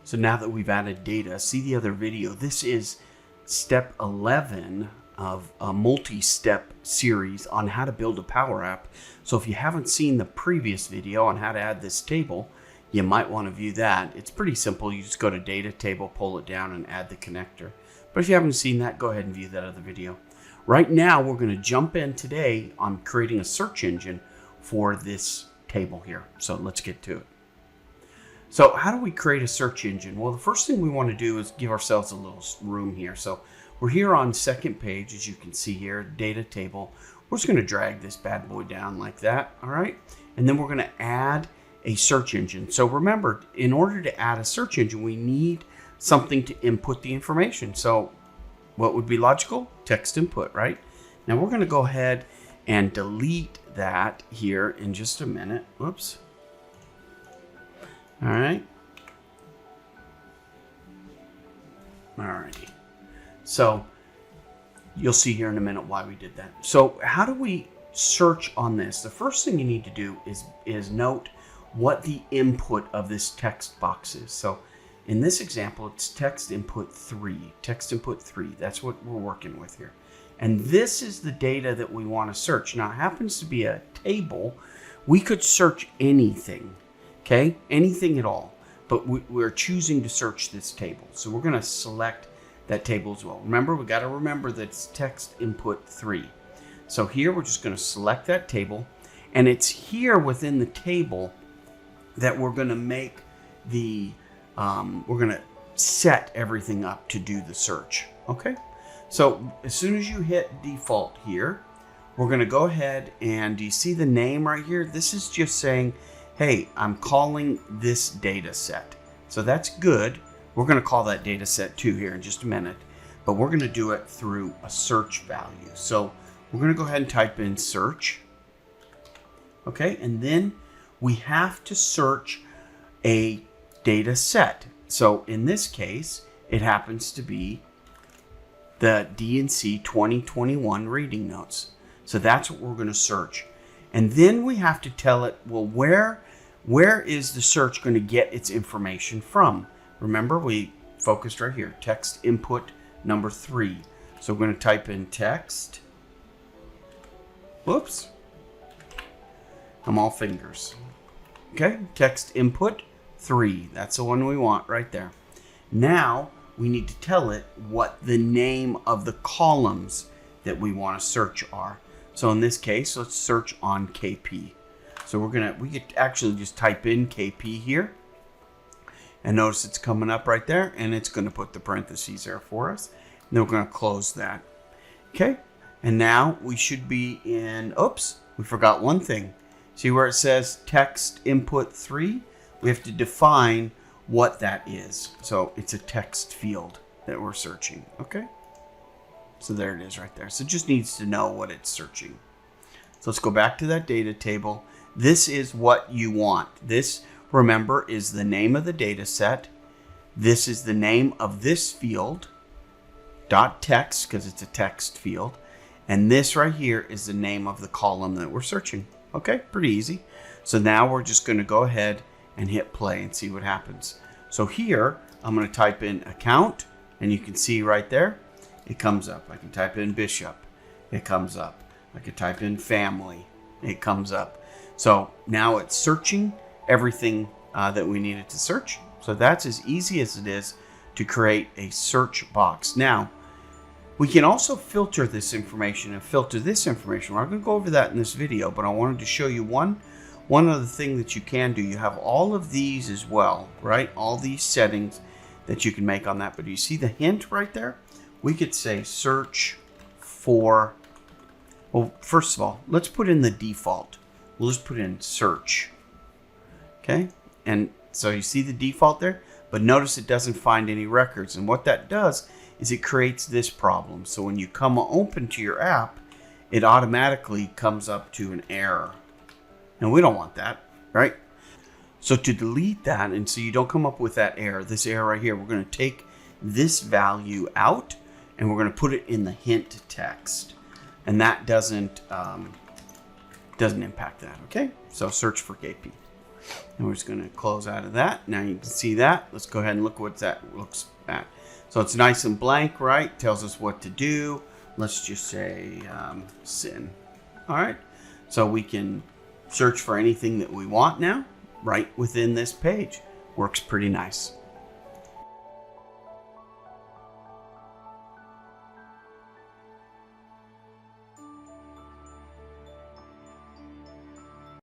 So now that we've added data, see the other video. This is step 11 of a multi-step series on how to build a PowerApp. So if you haven't seen the previous video on how to add this table, you might want to view that. It's pretty simple. You just go to data table, pull it down, and add the connector. But if you haven't seen that, go ahead and view that other video. Right now, we're going to jump in today on creating a search engine for this table here. So let's get to it. So how do we create a search engine? Well, the first thing we want to do is give ourselves a little room here. So we're here on second page, as you can see here, data table. We're just going to drag this bad boy down like that, all right? And then we're going to add a search engine. So remember, in order to add a search engine, we need something to input the information. So what would be logical? Text input, right? Now we're going to go ahead and delete that here in just a minute. Whoops. All right. All righty. So you'll see here in a minute why we did that. So how do we search on this? The first thing you need to do is note what the input of this text box is. So in this example, it's text input 3. Text input 3. That's what we're working with here. And this is the data that we want to search. Now, it happens to be a table. We could search anything, okay? Anything at all. But we're choosing to search this table. So we're going to select that table as well. Remember, we got to remember that it's text input 3. So here we're just going to select that table. And it's here within the table that we're going to make the we're going to set everything up to do the search. Okay. So as soon as you hit default here, we're going to go ahead and do you see the name right here? This is just saying, hey, I'm calling this data set. So that's good. We're going to call that data set 2 here in just a minute, but we're going to do it through a search value. So we're going to go ahead and type in search. Okay. And then we have to search a data set. So in this case, it happens to be the D&C 2021 reading notes. So that's what we're going to search. And then we have to tell it, well, where is the search going to get its information from? Remember, we focused right here, text input number 3. So we're going to type in text. Whoops. I'm all fingers. Okay, text input 3. That's the one we want right there. Now we need to tell it what the name of the columns that we want to search are. So in this case, let's search on KP. So we could actually just type in KP here. And notice it's coming up right there, and it's going to put the parentheses there for us. And then we're going to close that. Okay, and now we should be in, oops, we forgot one thing. See where it says text input 3? We have to define what that is. So it's a text field that we're searching, okay? So there it is right there. So it just needs to know what it's searching. So let's go back to that data table. This is what you want. This, remember, is the name of the data set. This is the name of this field, .text, because it's a text field. And this right here is the name of the column that we're searching. Okay, pretty easy. So now we're just going to go ahead and hit play and see what happens. So here, I'm going to type in account, and you can see right there, it comes up. I can type in bishop, it comes up. I can type in family, it comes up. So now it's searching everything that we needed to search. So that's as easy as it is to create a search box. Now, we can also filter this information and filter this information. We're not going to go over that in this video, but I wanted to show you one other thing that you can do. You have all of these as well, right? All these settings that you can make on that. But do you see the hint right there? We could say search for, well, first of all, let's put in the default. We'll just put in search. Okay? And so you see the default there, but notice it doesn't find any records. And what that does is it creates this problem. So when you come open to your app, it automatically comes up to an error. And we don't want that, right? So to delete that, and so you don't come up with that error, this error right here, we're going to take this value out and we're going to put it in the hint text. And that doesn't impact that, okay? So search for KP. And we're just going to close out of that. Now you can see that. Let's go ahead and look what that looks at. So it's nice and blank, right? Tells us what to do. Let's just say sin. All right. So we can search for anything that we want now right within this page. Works pretty nice.